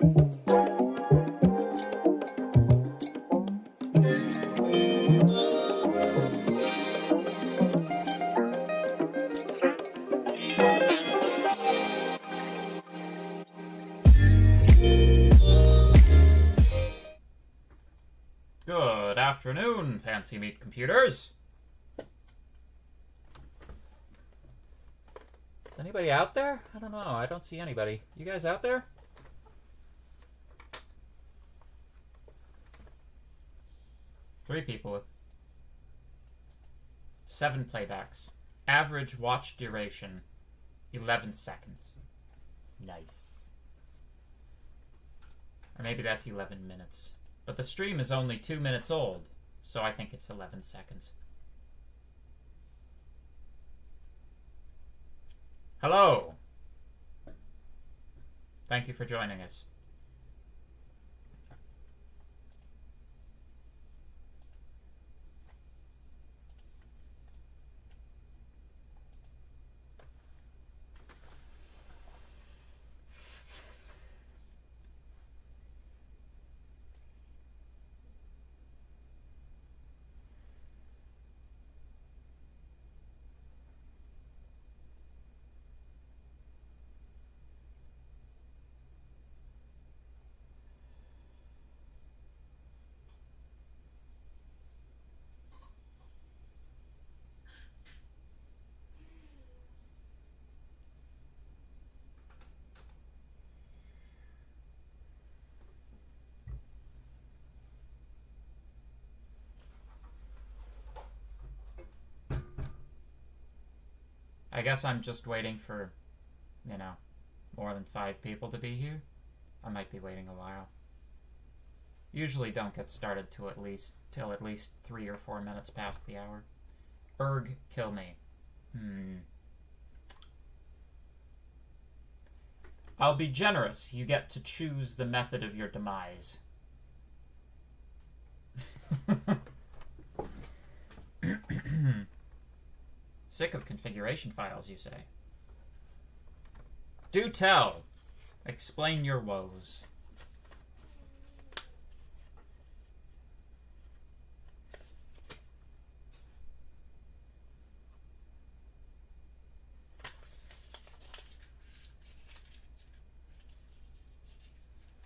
Good afternoon, fancy meat computers. Is anybody out there? I don't know. I don't see anybody. You guys out there? Three people. 7 playbacks. Average watch duration, 11 seconds. Nice. Or maybe that's 11 minutes. But the stream is only 2 minutes old, so I think it's 11 seconds. Hello! Thank you for joining us. I guess I'm just waiting for, more than 5 people to be here. I might be waiting a while. Usually don't get started till at least 3 or 4 minutes past the hour. Erg, kill me. I'll be generous. You get to choose the method of your demise. Sick of configuration files, you say? Do tell. Explain your woes.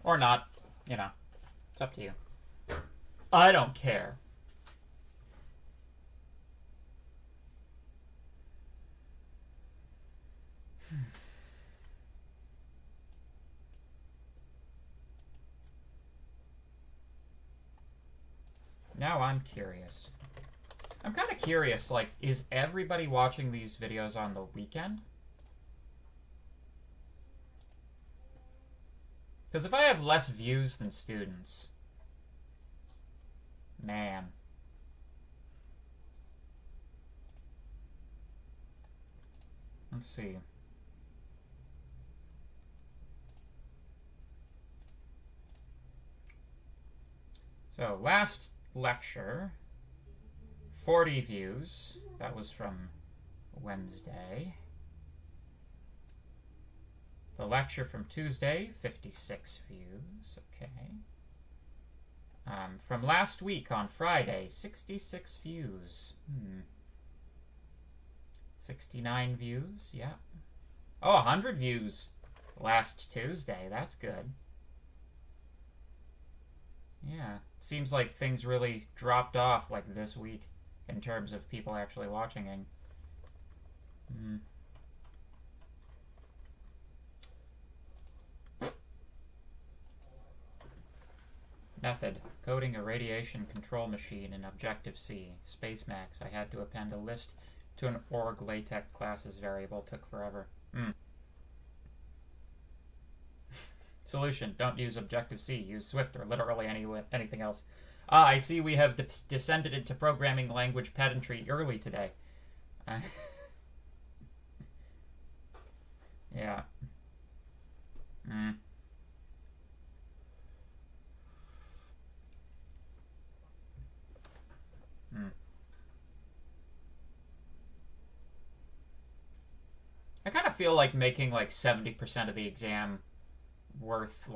Or not. It's up to you. I don't care. Now I'm curious. I'm kind of curious, is everybody watching these videos on the weekend? Because if I have less views than students, man. Let's see. So, last lecture, 40 views. That was from Wednesday. The lecture from Tuesday, 56 views. Okay. From last week on Friday, 66 views. 69 views, yeah. Oh, 100 views last Tuesday. That's good. Yeah. Seems like things really dropped off this week in terms of people actually watching. Method. Coding a radiation control machine in Objective-C. Spacemax. I had to append a list to an org LaTeX classes variable. Took forever. Solution. Don't use Objective-C. Use Swift or literally anything else. I see we have descended into programming language pedantry early today. Yeah. I kind of feel like making 70% of the exam worth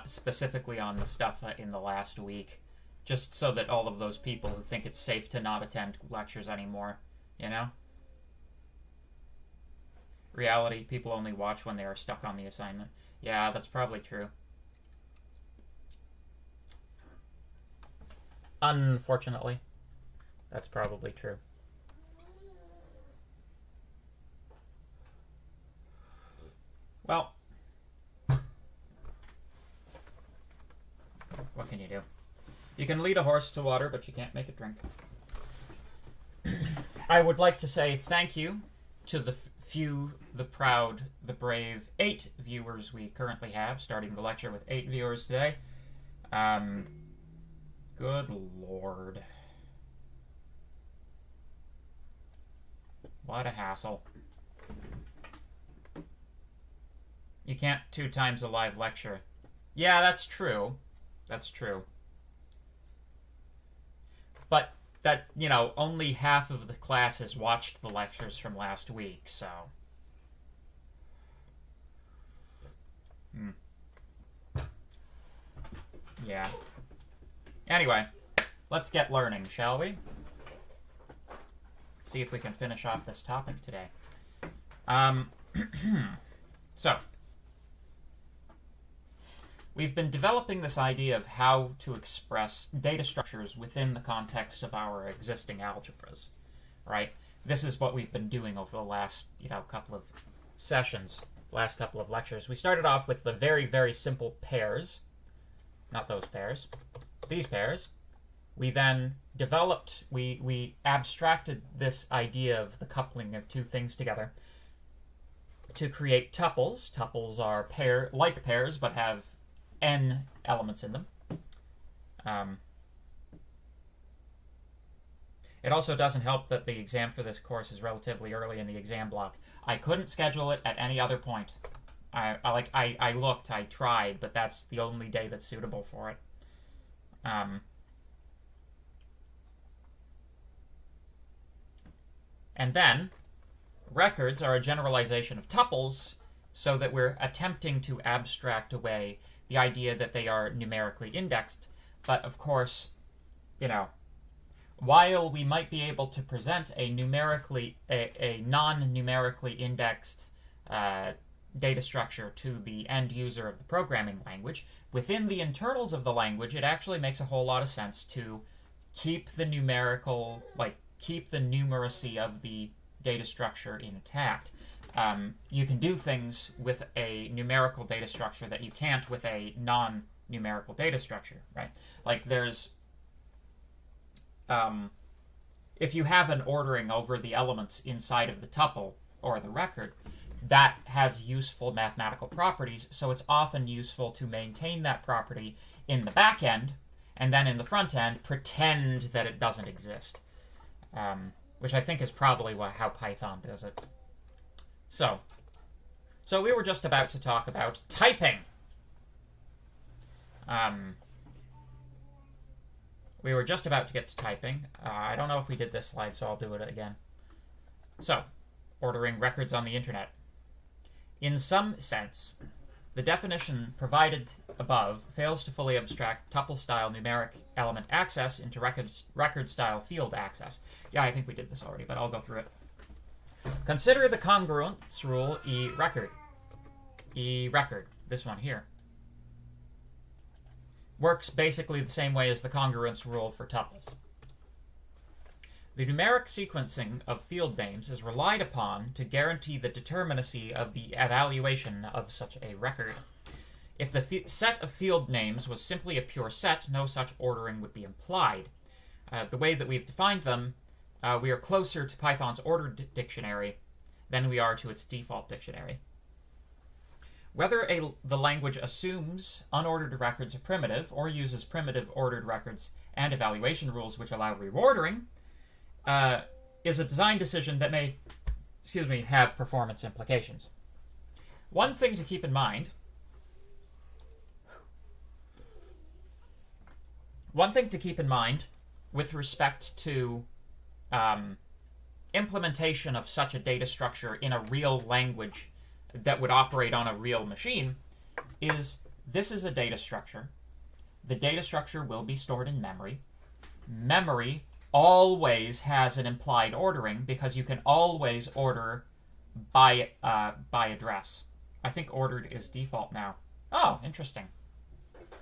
specifically on the stuff in the last week, just so that all of those people who think it's safe to not attend lectures anymore, you know? Reality, people only watch when they are stuck on the assignment. Yeah, that's probably true. Unfortunately, that's probably true. Well, what can you do? You can lead a horse to water, but you can't make it drink. I would like to say thank you to the few, the proud, the brave 8 viewers we currently have, starting the lecture with 8 viewers today. Good Lord. What a hassle. You can't 2 times a live lecture. Yeah, that's true. That's true. But that, you know, only half of the class has watched the lectures from last week, so. Yeah. Anyway, let's get learning, shall we? See if we can finish off this topic today. So, we've been developing this idea of how to express data structures within the context of our existing algebras, right? This is what we've been doing over the last, couple of sessions, last couple of lectures. We started off with the very, very simple pairs, not those pairs, these pairs. We then developed, we abstracted this idea of the coupling of 2 things together to create tuples. Tuples are like pairs, but have n elements in them. It also doesn't help that the exam for this course is relatively early in the exam block. I couldn't schedule it at any other point. I looked, I tried, but that's the only day that's suitable for it. And then, records are a generalization of tuples, so that we're attempting to abstract away the idea that they are numerically indexed. But of course, while we might be able to present a non-numerically indexed data structure to the end user of the programming language, within the internals of the language, it actually makes a whole lot of sense to keep the keep the numeracy of the data structure intact. You can do things with a numerical data structure that you can't with a non-numerical data structure, right? Like there's, if you have an ordering over the elements inside of the tuple or the record, that has useful mathematical properties, so it's often useful to maintain that property in the back end, and then in the front end, pretend that it doesn't exist. Which I think is probably how Python does it. So we were just about to talk about typing. We were just about to get to typing. I don't know if we did this slide, so I'll do it again. So, ordering records on the internet. In some sense, the definition provided above fails to fully abstract tuple-style numeric element access into record-style field access. Yeah, I think we did this already, but I'll go through it. Consider the congruence rule E-record. E-record, this one here, works basically the same way as the congruence rule for tuples. The numeric sequencing of field names is relied upon to guarantee the determinacy of the evaluation of such a record. If the set of field names was simply a pure set, no such ordering would be implied. The way that we've defined them, we are closer to Python's ordered dictionary than we are to its default dictionary. Whether the language assumes unordered records are primitive or uses primitive ordered records and evaluation rules which allow reordering is a design decision that may, have performance implications. One thing to keep in mind with respect to implementation of such a data structure in a real language that would operate on a real machine is this is a data structure. The data structure will be stored in memory. Memory always has an implied ordering because you can always order by address. I think ordered is default now. Oh, interesting.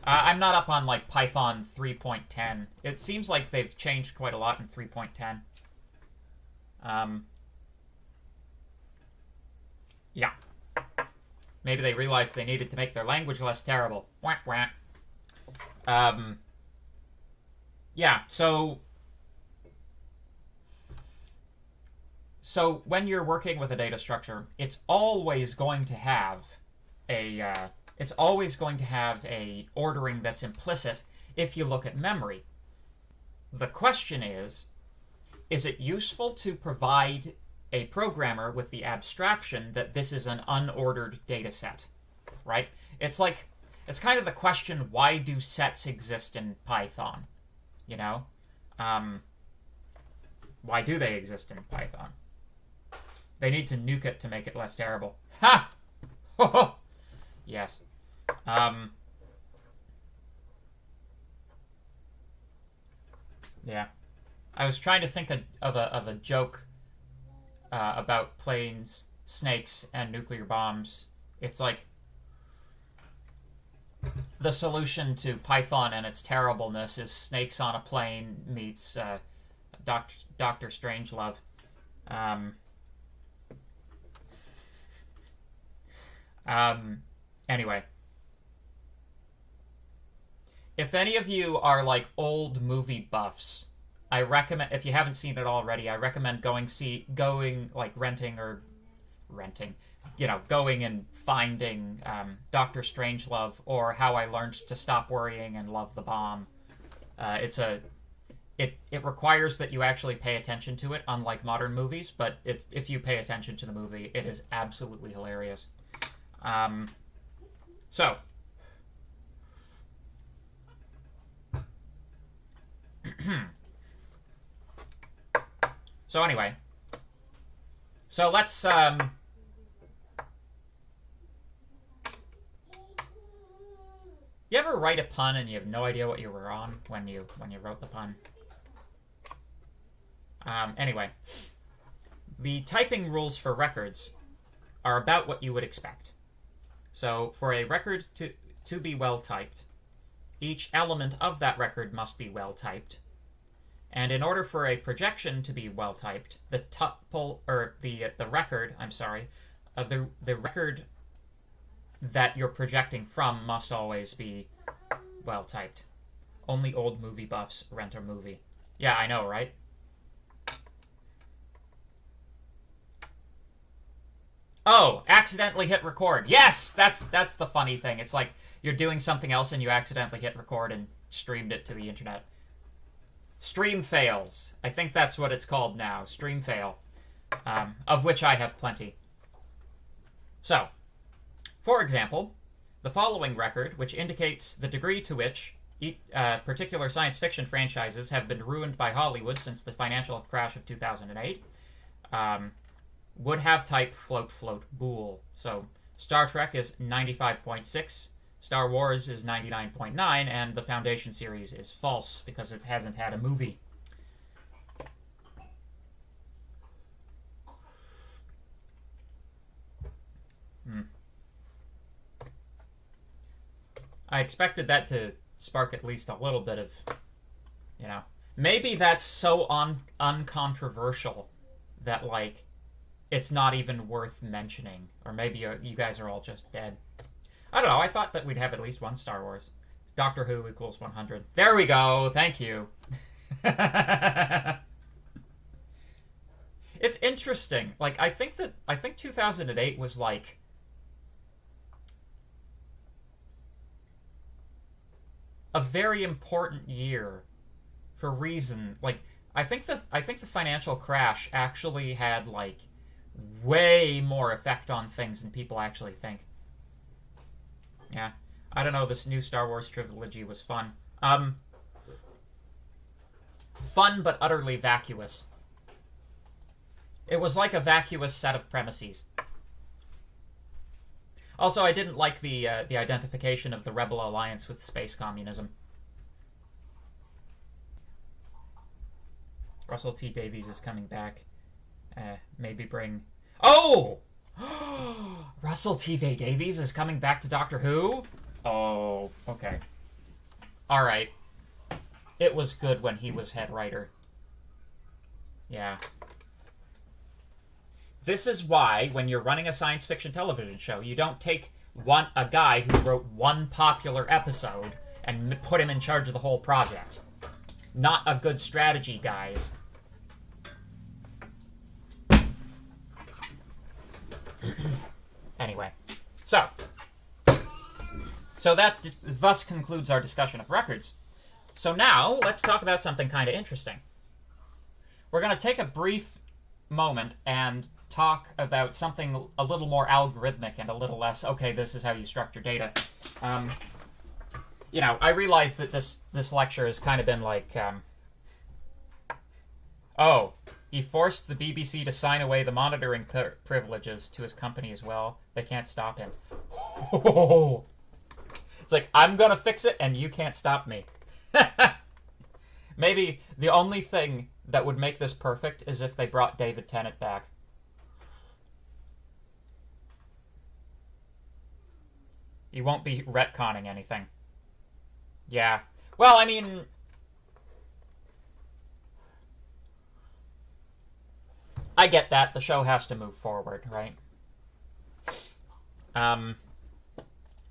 I'm not up on like Python 3.10. It seems like they've changed quite a lot in 3.10. Yeah. Maybe they realized they needed to make their language less terrible. Wah, wah. Yeah, so when you're working with a data structure, it's always going to have a ordering that's implicit if you look at memory. The question is it useful to provide a programmer with the abstraction that this is an unordered data set, right? It's kind of the question, why do sets exist in Python? You know? Why do they exist in Python? They need to nuke it to make it less terrible. Ha! Ho ho! Yes. Yeah. I was trying to think of a joke about planes, snakes, and nuclear bombs. It's like the solution to Python and its terribleness is snakes on a plane meets Dr. Strangelove. Anyway. If any of you are like old movie buffs, I recommend, if you haven't seen it already, I recommend going and finding Dr. Strangelove or How I Learned to Stop Worrying and Love the Bomb. It requires that you actually pay attention to it, unlike modern movies, but if you pay attention to the movie, it is absolutely hilarious. So anyway, so let's you ever write a pun and you have no idea what you were on when you wrote the pun? Anyway, the typing rules for records are about what you would expect. So for a record to be well typed, each element of that record must be well typed. And in order for a projection to be well typed, the record that you're projecting from must always be well typed. Only old movie buffs rent a movie. Yeah, I know, right? Oh, accidentally hit record. Yes, that's the funny thing. It's like you're doing something else and you accidentally hit record and streamed it to the internet. Stream fails. I think that's what it's called now. Stream fail. Of which I have plenty. So, for example, the following record, which indicates the degree to which particular science fiction franchises have been ruined by Hollywood since the financial crash of 2008, would have type float float bool. So, Star Trek is 95.6, Star Wars is 99.9, and the Foundation series is false because it hasn't had a movie. I expected that to spark at least a little bit of, maybe that's so uncontroversial that, like, it's not even worth mentioning. Or maybe you guys are all just dead. I don't know, I thought that we'd have at least one Star Wars. Doctor Who equals 100. There we go, thank you. It's interesting. Like, I think 2008 was, like, a very important year for reason. Like, I think the financial crash actually had, like, way more effect on things than people actually think. Yeah. I don't know, this new Star Wars trilogy was fun. Fun but utterly vacuous. It was like a vacuous set of premises. Also, I didn't like the identification of the Rebel Alliance with space communism. Russell T Davies is coming back. Maybe bring... Oh! Russell T Davies is coming back to Doctor Who? Oh, okay. Alright. It was good when he was head writer. Yeah. This is why, when you're running a science fiction television show, you don't take a guy who wrote one popular episode and put him in charge of the whole project. Not a good strategy, guys. Anyway, so that thus concludes our discussion of records. So now, let's talk about something kind of interesting. We're going to take a brief moment and talk about something a little more algorithmic and a little less, okay, this is how you structure data. You know, I realize that this lecture has kind of been like, oh, he forced the BBC to sign away the monitoring privileges to his company as well. They can't stop him. It's like, I'm going to fix it and you can't stop me. Maybe the only thing that would make this perfect is if they brought David Tennant back. He won't be retconning anything. Yeah. Well, I mean... I get that. The show has to move forward, right?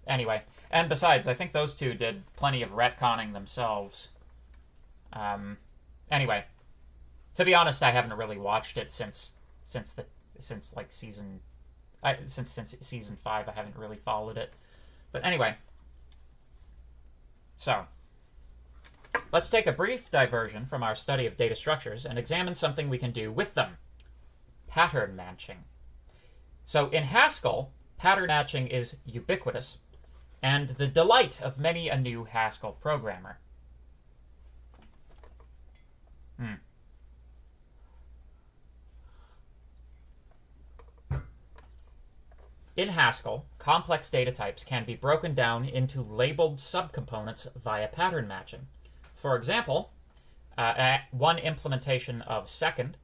Anyway. And besides, I think those two did plenty of retconning themselves. Anyway. To be honest, I haven't really watched it since season 5. I haven't really followed it. But anyway. So, let's take a brief diversion from our study of data structures and examine something we can do with them. Pattern matching. So in Haskell, pattern matching is ubiquitous and the delight of many a new Haskell programmer. In Haskell, complex data types can be broken down into labeled subcomponents via pattern matching. For example, one implementation of second,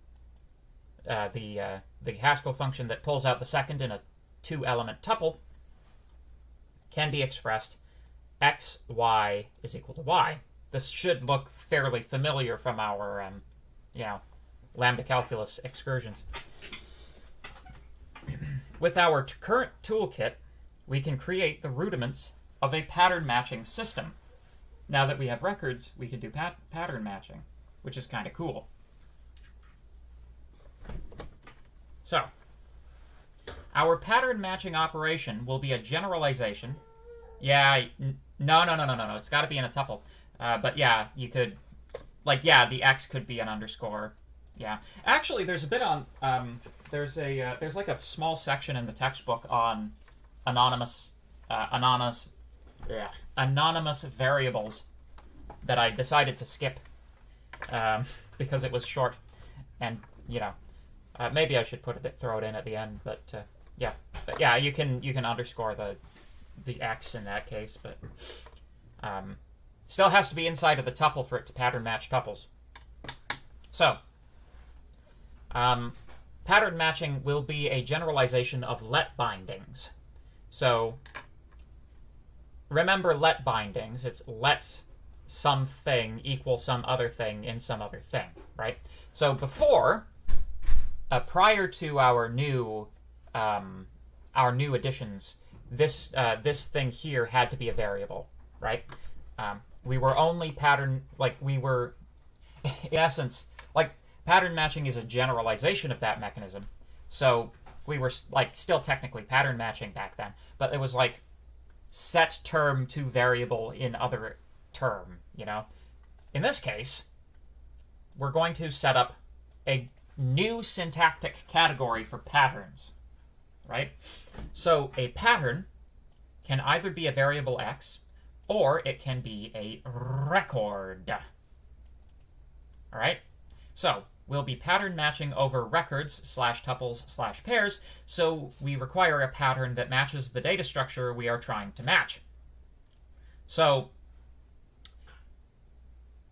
the Haskell function that pulls out the second in a two-element tuple, can be expressed x, y is equal to y. This should look fairly familiar from our, lambda calculus excursions. With our current toolkit, we can create the rudiments of a pattern matching system. Now that we have records, we can do pattern matching, which is kind of cool. So, our pattern matching operation will be a generalization. Yeah, no. It's got to be in a tuple. But yeah, you could, the x could be an underscore. Yeah, actually, there's a bit on. There's like a small section in the textbook on anonymous variables that I decided to skip because it was short, and maybe I should throw it in at the end, but yeah, you can underscore the x in that case, but still has to be inside of the tuple for it to pattern match tuples. So, pattern matching will be a generalization of let bindings. So, remember let bindings. It's let something equal some other thing in some other thing, right? So before, prior to our new additions, this thing here had to be a variable, right? We were only in essence, pattern matching is a generalization of that mechanism. So we were still technically pattern matching back then, but it was set term to variable in other term, In this case, we're going to set up a new syntactic category for patterns, right? So a pattern can either be a variable x or it can be a record. All right? So we'll be pattern matching over records slash tuples slash pairs, so we require a pattern that matches the data structure we are trying to match. So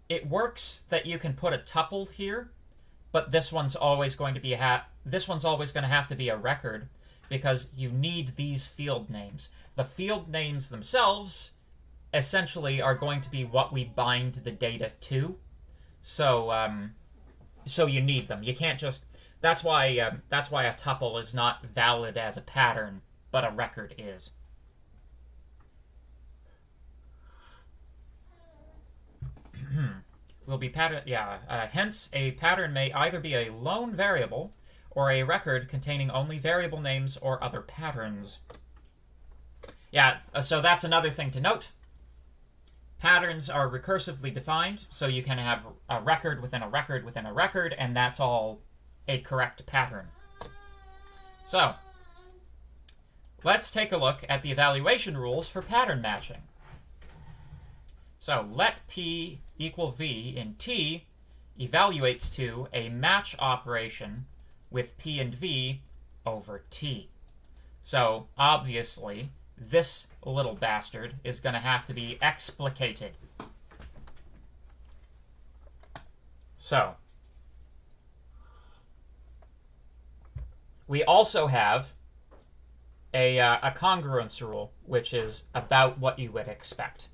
it works that you can put a tuple here, but this one's always going to be have to be a record because you need these field names. The field names themselves essentially are going to be what we bind the data to. So so you need them. You can't just that's why a tuple is not valid as a pattern, but a record is. Will be pattern. Hence, a pattern may either be a lone variable or a record containing only variable names or other patterns. Yeah, so that's another thing to note. Patterns are recursively defined, so you can have a record within a record within a record, and that's all a correct pattern. So, let's take a look at the evaluation rules for pattern matching. So, let P equal V in T evaluates to a match operation with P and V over T. So, obviously, this little bastard is going to have to be explicated. So, we also have a congruence rule, which is about what you would expect.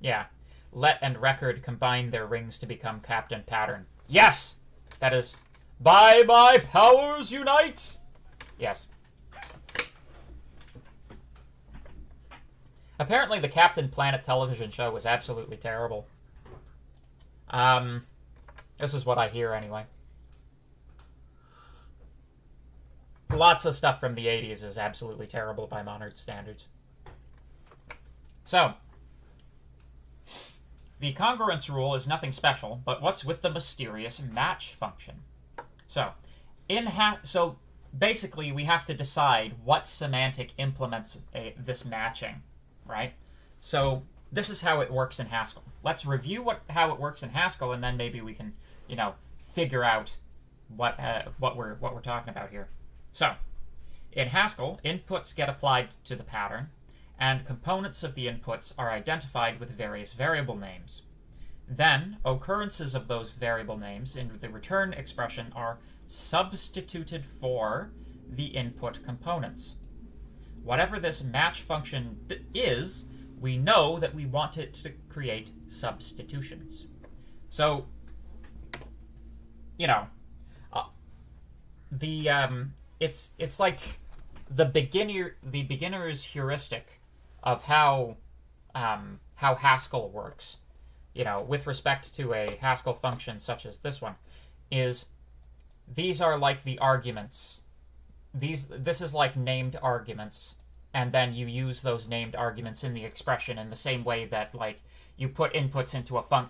Yeah. Let and record combine their rings to become captain pattern. Yes! That is, by my powers unite! Yes. Apparently the Captain Planet television show was absolutely terrible. This is what I hear anyway. Lots of stuff from the 80s is absolutely terrible by modern standards. So, the congruence rule is nothing special, but what's with the mysterious match function? So, so basically we have to decide what semantic implements this matching, right? So this is how it works in Haskell. Let's review how it works in Haskell, and then maybe we can, figure out what we're talking about here. So, in Haskell, inputs get applied to the pattern, and components of the inputs are identified with various variable names. Then, occurrences of those variable names in the return expression are substituted for the input components. Whatever this match function is, we know that we want it to create substitutions. So, it's like the beginner's heuristic of how Haskell works, with respect to a Haskell function such as this one, is these are like the arguments. This is like named arguments, and then you use those named arguments in the expression in the same way that you put inputs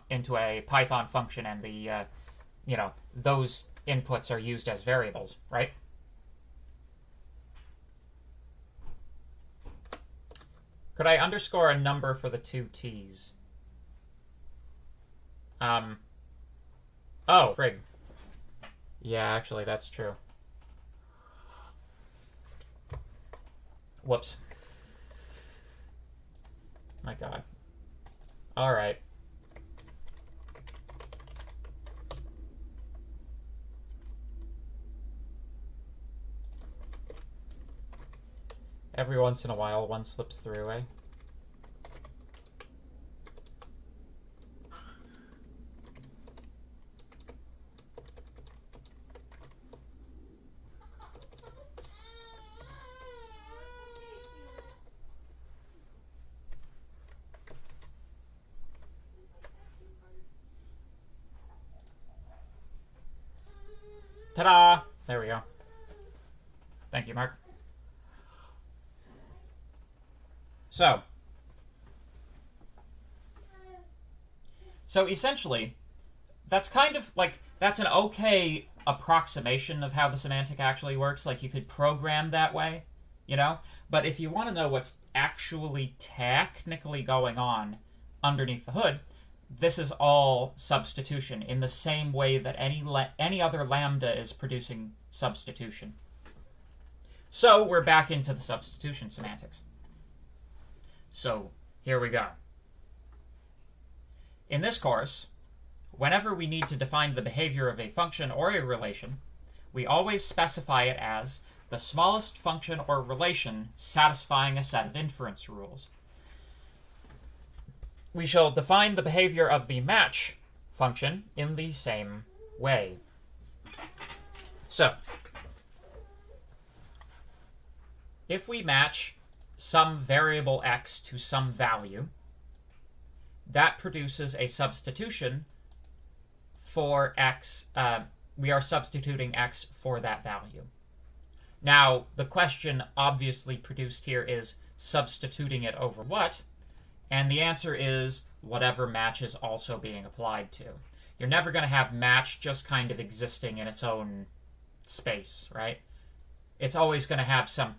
into a Python function, and the those inputs are used as variables, right? Could I underscore a number for the two t's? Oh, frig. Yeah, actually, that's true. Whoops. My God. All right. Every once in a while, one slips through, eh? Ta-da! There we go. Thank you, Mark. So essentially, that's kind of that's an okay approximation of how the semantic actually works. You could program that way, But if you want to know what's actually technically going on underneath the hood, this is all substitution in the same way that any other lambda is producing substitution. So we're back into the substitution semantics. So here we go. In this course, whenever we need to define the behavior of a function or a relation, we always specify it as the smallest function or relation satisfying a set of inference rules. We shall define the behavior of the match function in the same way. So, if we match some variable x to some value, that produces a substitution for x. We are substituting x for that value. Now, the question obviously produced here is substituting it over what? And the answer is whatever match is also being applied to. You're never going to have match just kind of existing in its own space, right? It's always going to have some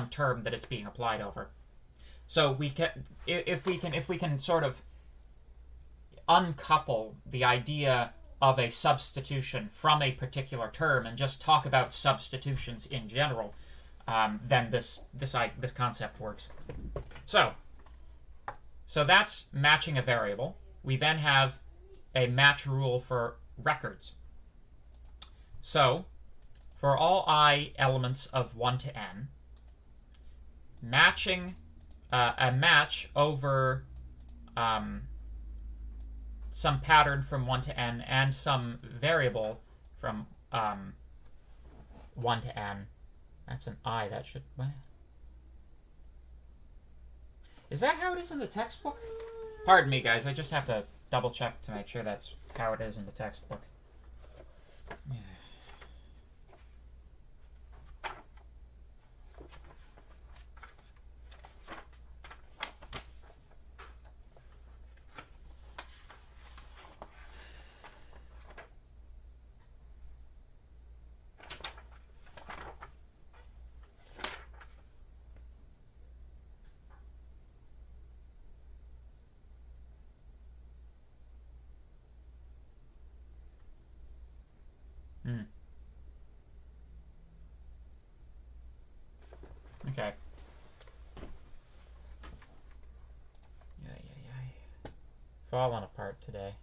term that it's being applied over. So we can, if we can sort of uncouple the idea of a substitution from a particular term and just talk about substitutions in general, then this concept works. So that's matching a variable. We then have a match rule for records. So for all I elements of 1 to n, matching a match over some pattern from 1 to n and some variable from 1 to n. That's an I. That should... What? Is that how it is in the textbook? Pardon me, guys. I just have to double check to make sure that's how it is in the textbook. Yeah. Okay. Falling apart today.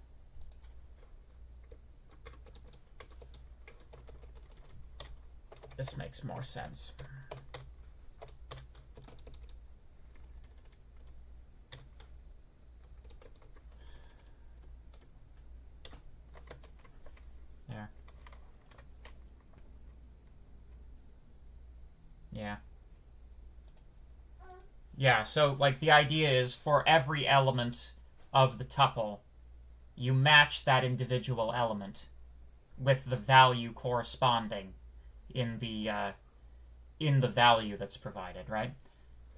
This makes more sense. There. Yeah. Yeah, so, like, the idea is for every element of the tuple, you match that individual element with the value corresponding in the value that's provided, right?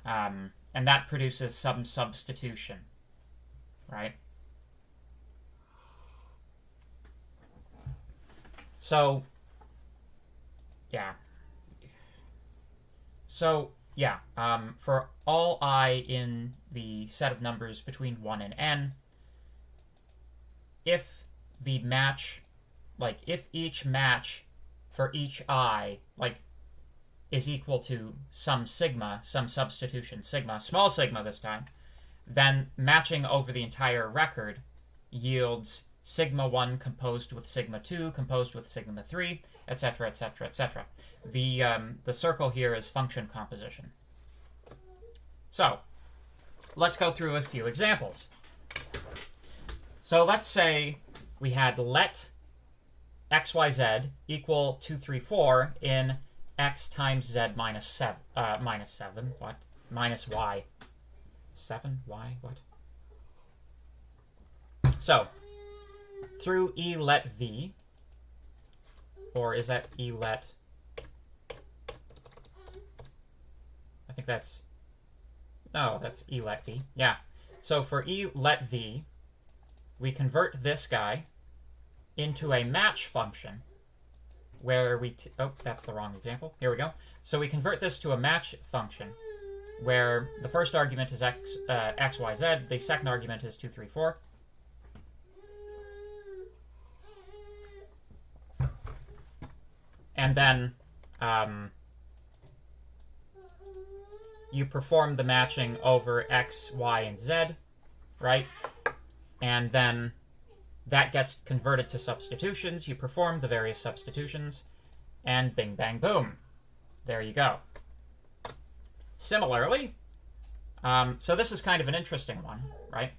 And that produces some substitution, right? So, yeah. So, yeah, for all I in the set of numbers between 1 and n, if the match, like, if each match for each I, like, is equal to some sigma, some substitution sigma, small sigma this time, then matching over the entire record yields sigma 1 composed with sigma 2, composed with sigma 3, etc., etc., etc. The circle here is function composition. So, let's go through a few examples. So let's say we had let xyz equal 2, 3, 4 in x times z minus 7. What? Minus y. 7? Y? What? So, through e let v, or is that e let... I think that's... No, that's e let v. Yeah. So for e let v, we convert this guy into a match function where we... oh, that's the wrong example. Here we go. So we convert this to a match function where the first argument is x, y, z, the second argument is 2, 3, 4. and then you perform the matching over X, Y, and Z, right? And then that gets converted to substitutions. You perform the various substitutions, and bing, bang, boom. There you go. Similarly, so this is kind of an interesting one, right?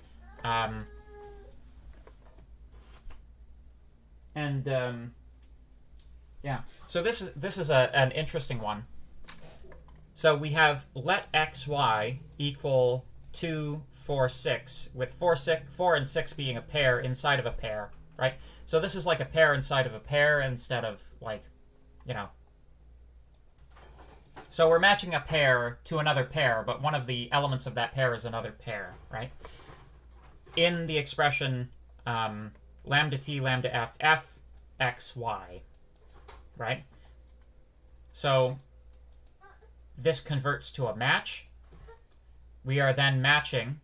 Yeah, so this is an interesting one. So we have let x, y equal 2, 4, 6, with 4 and 6 being a pair inside of a pair, right? So this is like a pair inside of a pair instead of, like, you know. So we're matching a pair to another pair, but one of the elements of that pair is another pair, right? In the expression lambda t, lambda f, f, x, y, right? So this converts to a match. We are then matching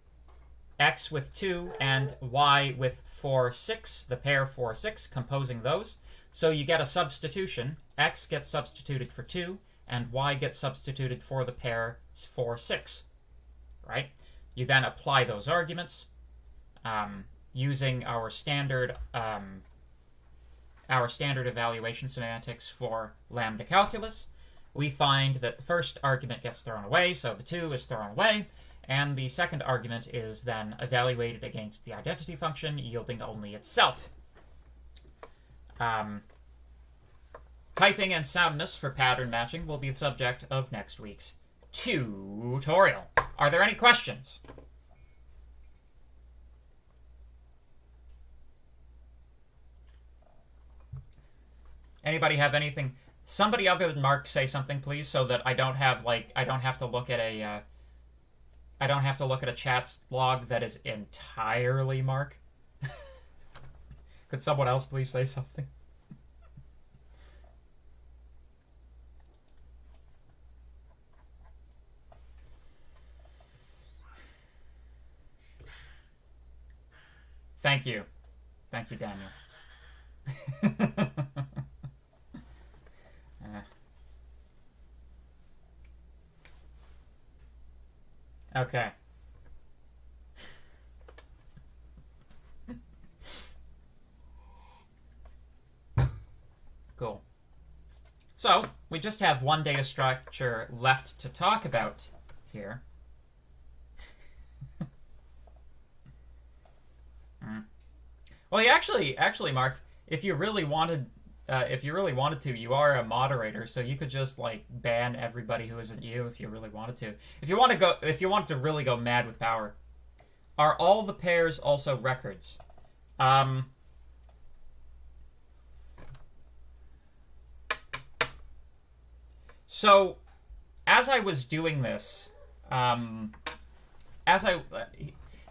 x with 2 and y with 4, 6, the pair 4, 6, composing those. So you get a substitution. X gets substituted for 2, and y gets substituted for the pair 4, 6, right? You then apply those arguments using our standard evaluation semantics for lambda calculus. We find that the first argument gets thrown away, so the 2 is thrown away, and the second argument is then evaluated against the identity function, yielding only itself. Typing and soundness for pattern matching will be the subject of next week's tutorial. Are there any questions? Anybody have anything? Somebody other than Mark say something, please, so that I don't have to look at a chat log that is entirely Mark. Could someone else please say something? Thank you. Thank you, Daniel. Okay. Cool. So, we just have one data structure left to talk about here. Well, you actually, Mark, if you really wanted to, you are a moderator, so you could just like ban everybody who isn't you if you really wanted to. If you wanted to really go mad with power. Are all the pairs also records? So, as I was doing this,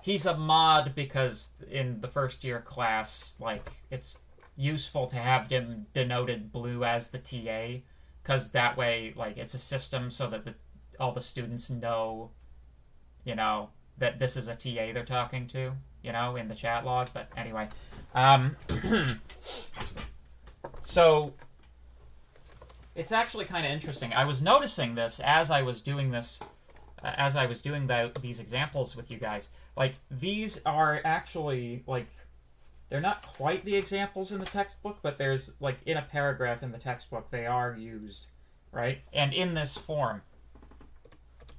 he's a mod because in the first year class, like, it's useful to have him denoted blue as the TA, because that way, like, it's a system so that all the students know, you know, that this is a TA they're talking to, you know, in the chat log. But anyway, so it's actually kind of interesting. I was noticing this as I was doing this, these examples with you guys. Like, these are actually, like, they're not quite the examples in the textbook, but there's, like, in a paragraph in the textbook, they are used, right? And in this form,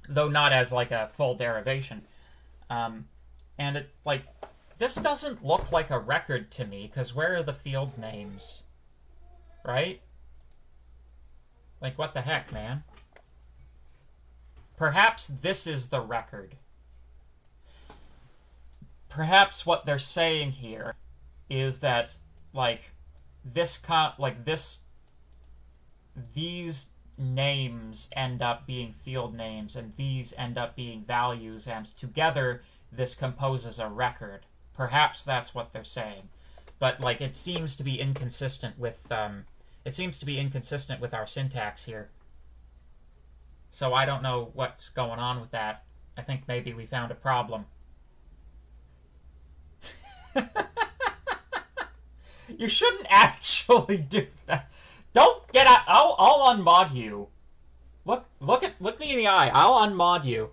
though not as, like, a full derivation. And it, like, this doesn't look like a record to me, because where are the field names? Right? Like, what the heck, man? Perhaps this is the record. Perhaps what they're saying here is that, like, these names end up being field names, and these end up being values, and together this composes a record. Perhaps that's what they're saying. But, like, it seems to be inconsistent with, our syntax here. So I don't know what's going on with that. I think maybe we found a problem. You shouldn't actually do that. Don't get out. I'll unmod you. Look me in the eye. I'll unmod you.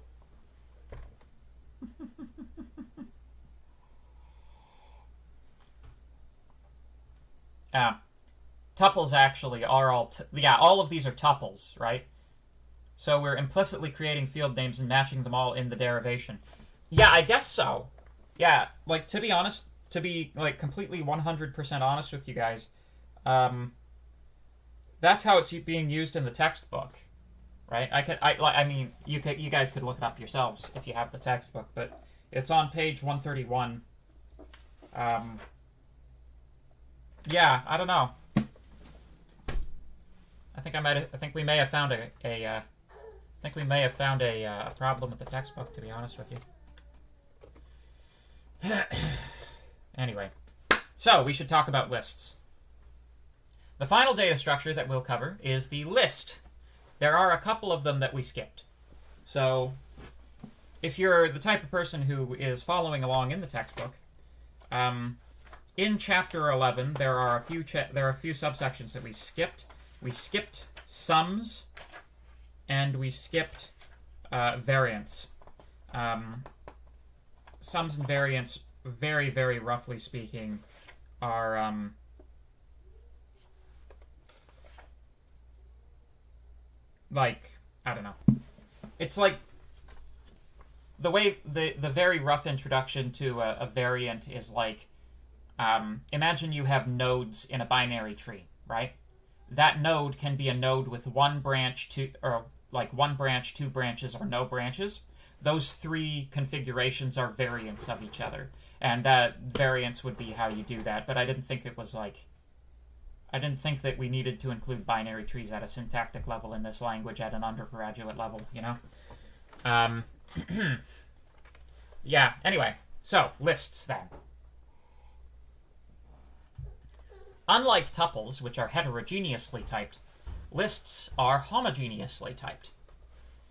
Tuples actually are all... all of these are tuples, right? So we're implicitly creating field names and matching them all in the derivation. Yeah, I guess so. Yeah, like, to be honest, to be, like, completely 100% honest with you guys, that's how it's being used in the textbook, right? I mean, you guys could look it up yourselves if you have the textbook, but it's on page 131. Yeah, I don't know. I think we may have found a problem with the textbook, to be honest with you. Anyway, so we should talk about lists. The final data structure that we'll cover is the list. There are a couple of them that we skipped. So, if you're the type of person who is following along in the textbook, in Chapter 11 there are a few subsections that we skipped. We skipped sums, and we skipped variance. Sums and variance, very, very roughly speaking, are like, I don't know. It's like the way the very rough introduction to a variant is like, imagine you have nodes in a binary tree, right? That node can be a node with one branch, two branches, or no branches. Those three configurations are variants of each other. And that variance would be how you do that. But I didn't think that we needed to include binary trees at a syntactic level in this language at an undergraduate level, you know? Yeah, anyway. So, lists then. Unlike tuples, which are heterogeneously typed, lists are homogeneously typed.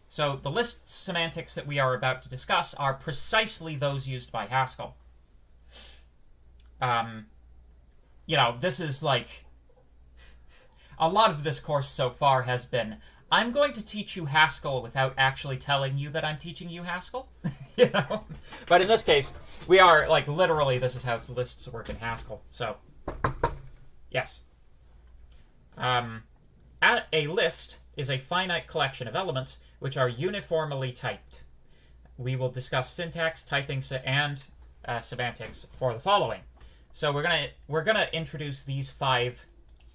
So the list semantics that we are about to discuss are precisely those used by Haskell. This is like... A lot of this course so far has been, I'm going to teach you Haskell without actually telling you that I'm teaching you Haskell. But in this case, we are, like, literally, this is how lists work in Haskell. So, yes. A list is a finite collection of elements which are uniformly typed. We will discuss syntax, typing, and semantics for the following. So we're gonna introduce these 5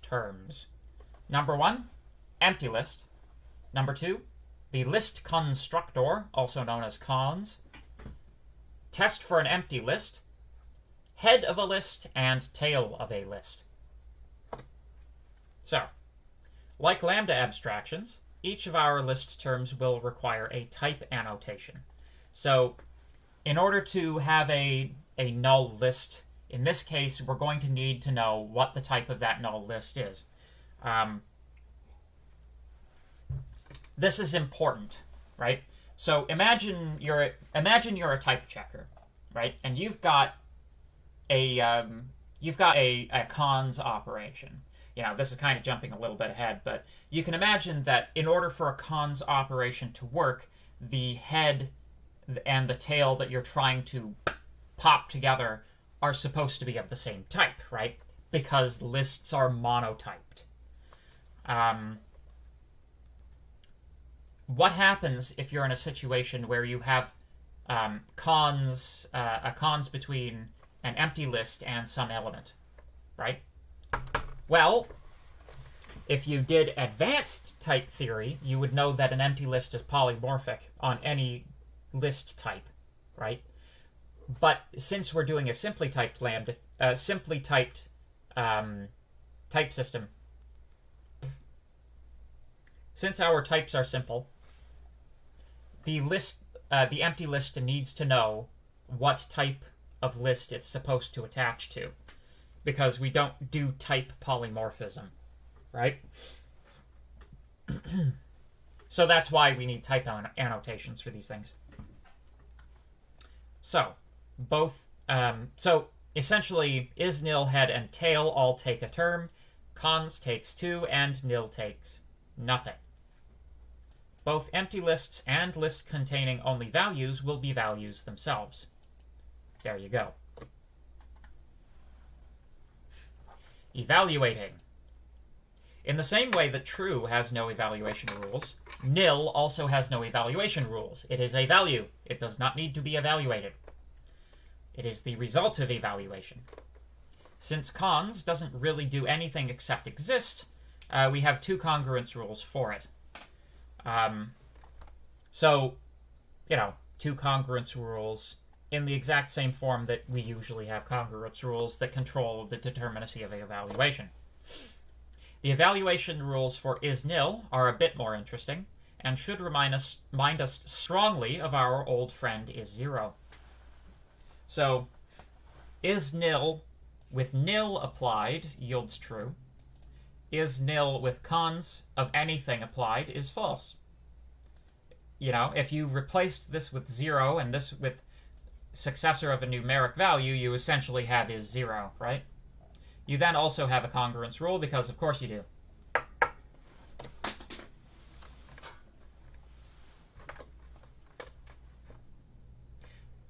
terms. Number 1, empty list. Number 2, the list constructor, also known as cons. Test for an empty list. Head of a list and tail of a list. So, like lambda abstractions, each of our list terms will require a type annotation. So, in order to have a null list, in this case, we're going to need to know what the type of that null list is. This is important, right? So imagine you're a type checker, right? And you've got a cons operation. This is kind of jumping a little bit ahead, but you can imagine that in order for a cons operation to work, the head and the tail that you're trying to pop together are supposed to be of the same type, right? Because lists are monotyped. What happens if you're in a situation where you have a cons between an empty list and some element, right? Well, if you did advanced type theory, you would know that an empty list is polymorphic on any list type, right? But since we're doing a simply typed type system, since our types are simple, the empty list needs to know what type of list it's supposed to attach to, because we don't do type polymorphism, right? So that's why we need type annotations for these things. So essentially, is, nil, head, and tail all take a term. cons takes 2, and nil takes nothing. Both empty lists and lists containing only values will be values themselves. There you go. Evaluating. In the same way that true has no evaluation rules, nil also has no evaluation rules. It is a value. It does not need to be evaluated. It is the result of evaluation. Since cons doesn't really do anything except exist, we have two congruence rules for it. So, two congruence rules in the exact same form that we usually have congruence rules that control the determinacy of evaluation. The evaluation rules for is-nil are a bit more interesting, and should remind us strongly of our old friend is-0. So, is-nil with nil applied yields true. Is-nil with cons of anything applied is false. If you replaced this with 0 and this with successor of a numeric value, you essentially have is-0, right? You then also have a congruence rule, because of course you do.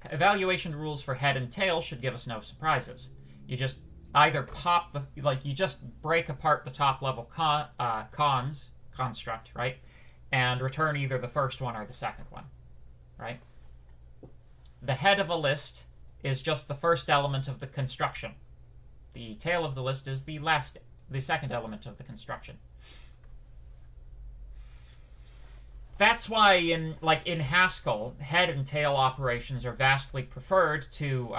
Evaluation rules for head and tail should give us no surprises. You just either pop you just break apart the top level cons construct, right? And return either the first one or the second one, right? The head of a list is just the first element of the construction. The tail of the list is the second element of the construction. That's why in Haskell, head and tail operations are vastly preferred to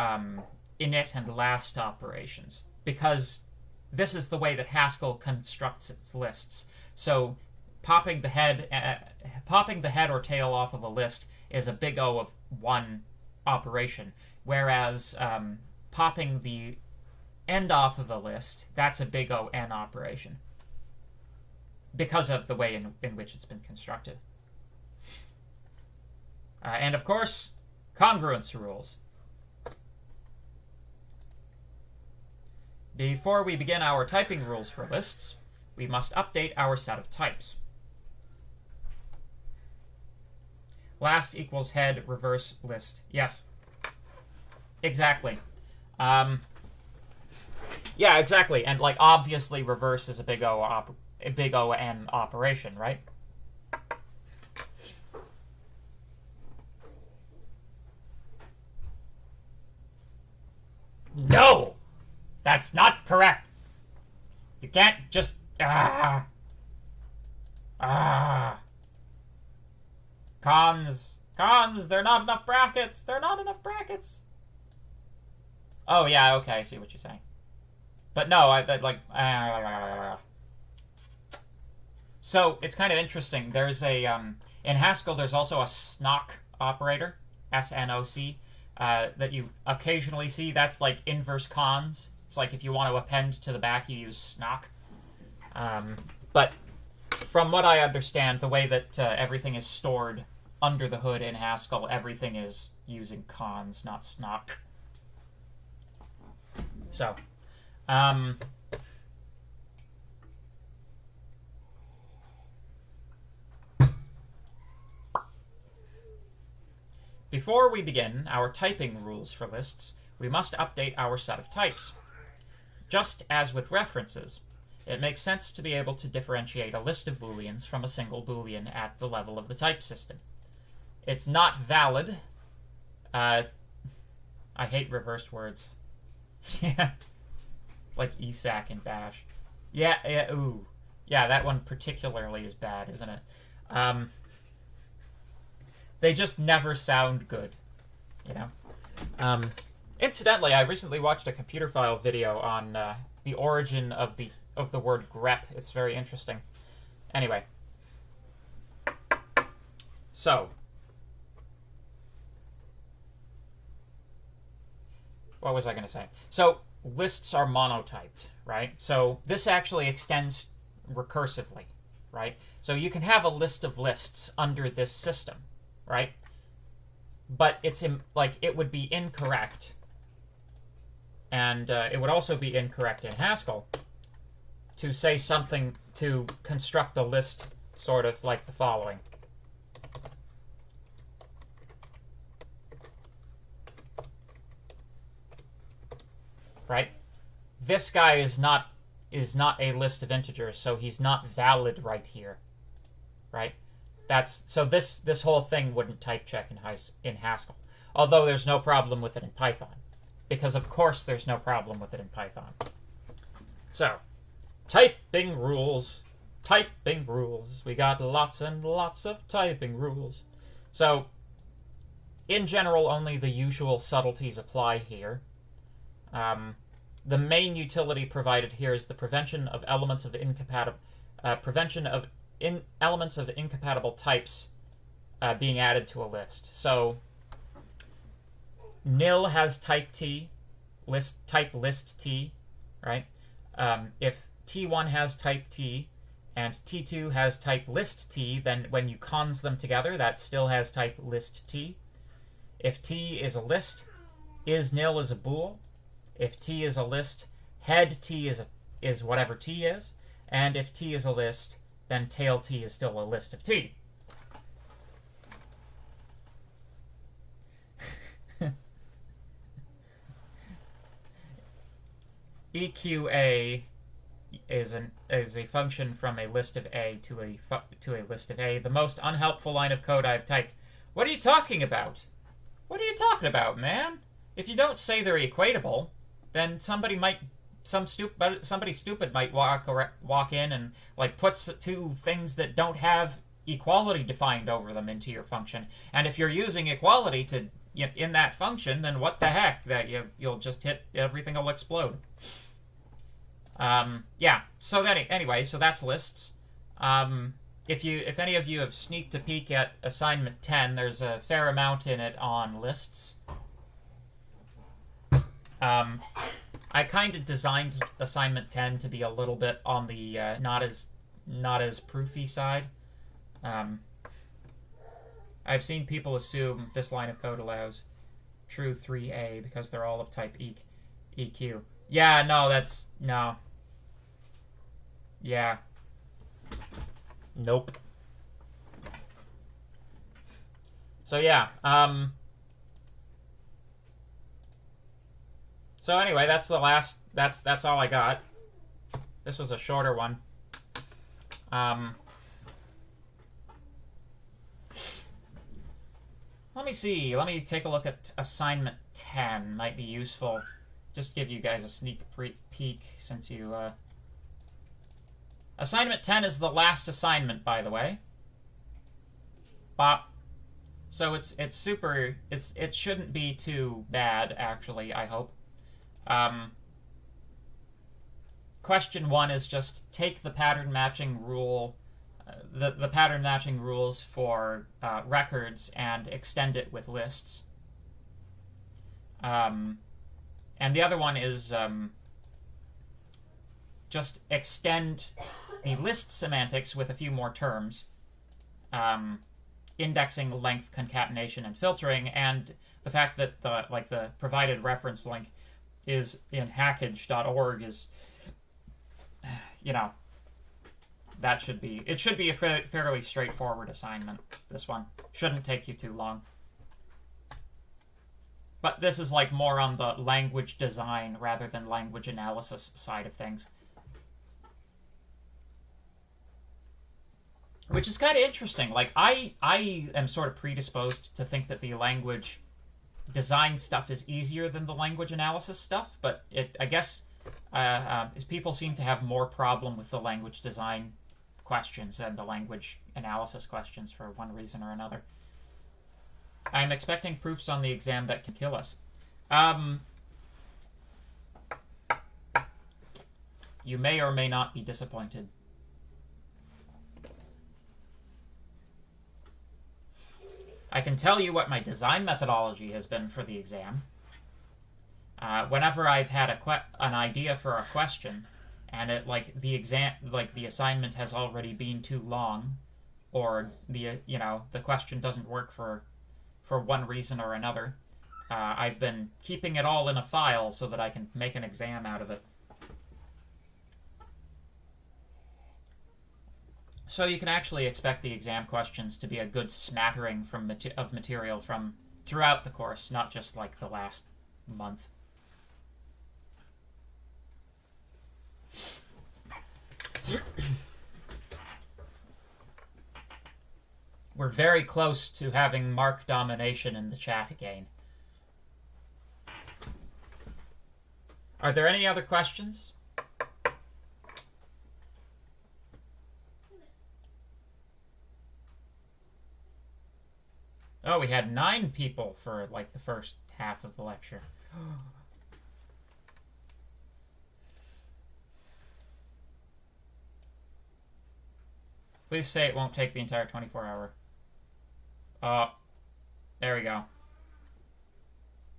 init and last operations, because this is the way that Haskell constructs its lists. So popping the head or tail off of a list is a big O of one operation, whereas popping the end off of a list, that's a big O n operation, because of the way in which it's been constructed. And of course, congruence rules. Before we begin our typing rules for lists, we must update our set of types. Last equals head, reverse list. Yes. Exactly. Yeah, exactly. And obviously reverse is a big O n operation, right? No! That's not correct! You can't just... Cons, there are not enough brackets! There are not enough brackets! Oh, yeah, okay, I see what you're saying. But no, So, it's kind of interesting. There's a, in Haskell, there's also a SNOC operator, S-N-O-C, that you occasionally see. That's like inverse cons. It's like if you want to append to the back, you use SNOC. But from what I understand, the way that everything is stored under the hood in Haskell, everything is using cons, not SNOC. So, before we begin our typing rules for lists, we must update our set of types. Just as with references, it makes sense to be able to differentiate a list of booleans from a single boolean at the level of the type system. It's not valid. I hate reversed words. Yeah. Like ESAC and bash. Yeah, ooh. Yeah, that one particularly is bad, isn't it? They just never sound good, Incidentally, I recently watched a computer file video on the origin of the word grep. It's very interesting. Anyway. So. What was I going to say? So, lists are monotyped, right? So, this actually extends recursively, right? So, you can have a list of lists under this system, right? But it's it would be incorrect, and it would also be incorrect in Haskell to say something, to construct a list sort of like the following. Right? This guy is not a list of integers, so he's not valid right here. Right? So this whole thing wouldn't type check in Haskell. Although there's no problem with it in Python. Because of course there's no problem with it in Python. So, typing rules. Typing rules. We got lots and lots of typing rules. So, in general, only the usual subtleties apply here. The main utility provided here is the prevention of elements of incompatible incompatible types being added to a list. So nil has type T, type list T, right? If T1 has type T and T2 has type list T, then when you cons them together, that still has type list T. If T is a list, isNil is a bool. If T is a list, head T is whatever T is. And if T is a list, then tail T is still a list of T. EQA is a function from a list of A to a list of A. The most unhelpful line of code I've typed. What are you talking about? What are you talking about, man? If you don't say they're equatable, then somebody stupid might walk in and like puts two things that don't have equality defined over them into your function. And if you're using equality to in that function, then what the heck? That you'll just hit, everything will explode. Yeah. So anyway, so that's lists. If any of you have sneaked a peek at assignment 10, there's a fair amount in it on lists. I kind of designed assignment 10 to be a little bit on the not as proofy side. I've seen people assume this line of code allows true 3A because they're all of type EQ. Yeah, no, no. Yeah. Nope. So yeah, so anyway, that's all I got. This was a shorter one. Let me see. Let me take a look at assignment 10. Might be useful. Just give you guys a sneak peek since you... Assignment 10 is the last assignment, by the way. Bop. So it shouldn't be too bad, actually, I hope. Question 1 is just take the pattern matching rule, the pattern matching rules for records and extend it with lists. And the other one is just extend the list semantics with a few more terms. Indexing, length, concatenation, and filtering, and the fact that the provided reference link is in hackage.org is, that should be a fairly straightforward assignment. This one shouldn't take you too long. But this is like more on the language design rather than language analysis side of things. Which is kind of interesting. Like, I am sort of predisposed to think that the language design stuff is easier than the language analysis stuff, but I guess people seem to have more problem with the language design questions than the language analysis questions for one reason or another. I'm expecting proofs on the exam that can kill us. You may or may not be disappointed. I can tell you what my design methodology has been for the exam. Whenever I've had an idea for a question, and the assignment has already been too long, or the question doesn't work for one reason or another, I've been keeping it all in a file so that I can make an exam out of it. So you can actually expect the exam questions to be a good smattering of material from throughout the course, not just like the last month. We're very close to having Mark domination in the chat again. Are there any other questions? Oh, we had 9 people for like the first half of the lecture. Please say it won't take the entire 24-hour. There we go.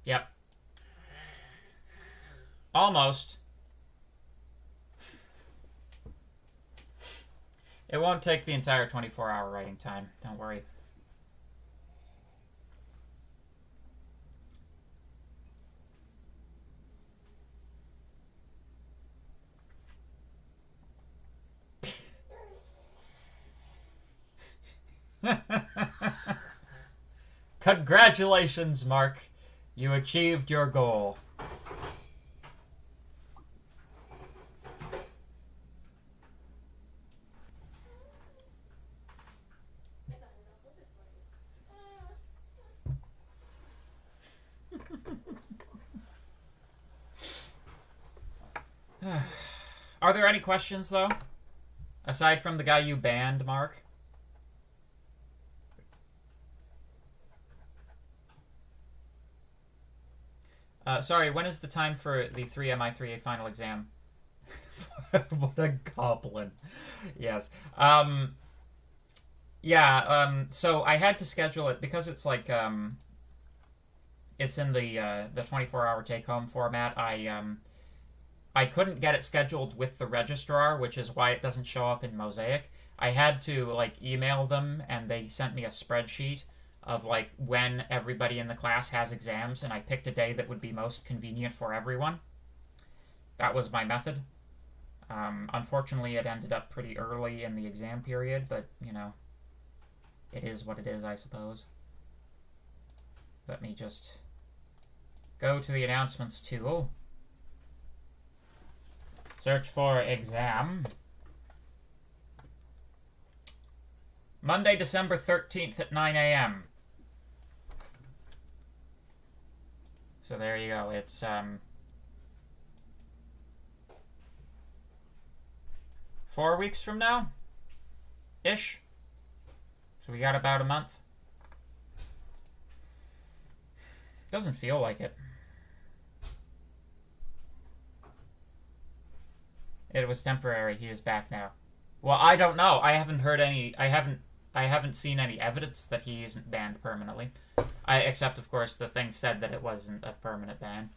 Yep. Almost. It won't take the entire 24-hour writing time. Don't worry. Congratulations, Mark. You achieved your goal. Are there any questions, though? Aside from the guy you banned, Mark? Sorry, when is the time for the 3MI3A final exam? What a goblin. Yes. So I had to schedule it because it's like, it's in the 24-hour take-home format. I couldn't get it scheduled with the registrar, which is why it doesn't show up in Mosaic. I had to, like, email them, and they sent me a spreadsheet of, like, when everybody in the class has exams, and I picked a day that would be most convenient for everyone. That was my method. Unfortunately, it ended up pretty early in the exam period, but, you know, it is what it is, I suppose. Let me just go to the announcements tool. Search for exam. Monday, December 13th at 9 a.m. So there you go. It's 4 weeks from now? Ish. So we got about a month. Doesn't feel like it. It was temporary. He is back now. Well, I don't know. I haven't heard any. I haven't seen any evidence that he isn't banned permanently. Except, of course, the thing said that it wasn't a permanent ban.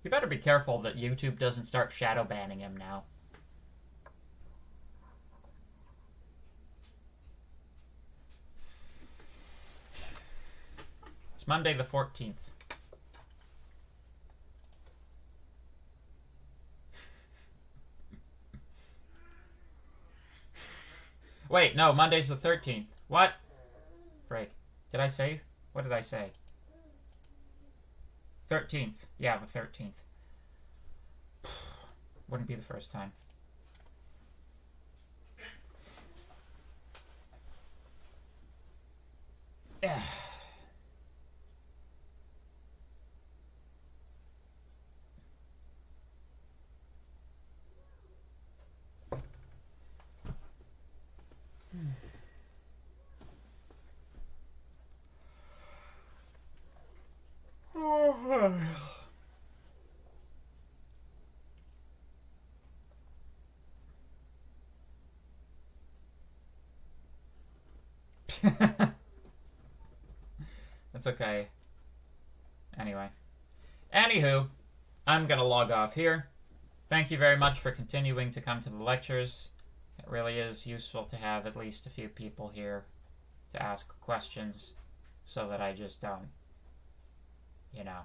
You better be careful that YouTube doesn't start shadow banning him now. It's Monday the 14th. Wait, no, Monday's the 13th. What? Break. Did I say? What did I say? 13th. Yeah, the 13th. Wouldn't be the first time. Yeah. That's okay. Anyway. Anywho, I'm gonna log off here. Thank you very much for continuing to come to the lectures. It really is useful to have at least a few people here to ask questions so that I just don't, you know,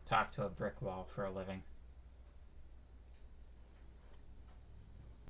talk to a brick wall for a living.